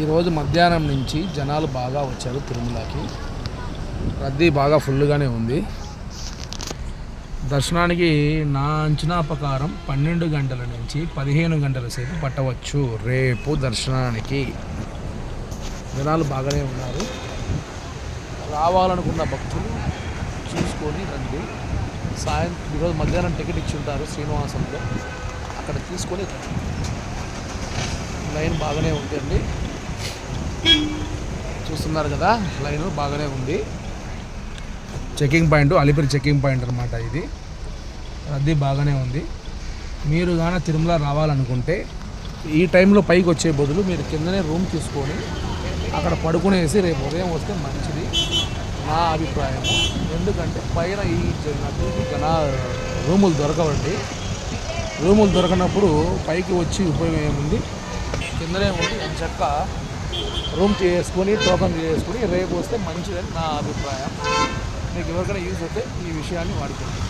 ఈరోజు మధ్యాహ్నం నుంచి జనాలు బాగా వచ్చారు తిరుమలకి. రద్దీ బాగా ఫుల్గానే ఉంది. దర్శనానికి నా అంచనా ప్రకారం 12 గంటల నుంచి 15 గంటల సేపు పట్టవచ్చు రేపు దర్శనానికి. జనాలు బాగానే ఉన్నారు. రావాలనుకున్న భక్తులు చూసుకొని రండి. ఈరోజు మధ్యాహ్నం టికెట్ ఇచ్చి ఉంటారు శ్రీనివాసంలో, అక్కడ తీసుకొని లైన్ బాగానే ఉందండి. చూస్తున్నారు కదా, లైన్ బాగానే ఉంది. Checking point, Alipiri checking point అనమాట ఇది. రద్దీ బాగానే ఉంది. మీరు కానీ తిరుమల రావాలనుకుంటే ఈ టైంలో పైకి వచ్చే బదులు మీరు కిందనే రూమ్ తీసుకొని అక్కడ పడుకునేసి రేపు ఉదయం వస్తే మంచిది నా అభిప్రాయము. ఎందుకంటే పైన ఈ రూములు దొరకవండి. రూములు దొరకనప్పుడు పైకి వచ్చి ఉపయోగం ఏముంది, కిందనే ఉండి చక్క రూమ్ చేసుకొని టోకన్ చేసుకొని రేపు వస్తే మంచిదని నా అభిప్రాయం. మీకు ఎవరికైనా యూజ్ అయితే ఈ విషయాన్ని వాడుకోండి.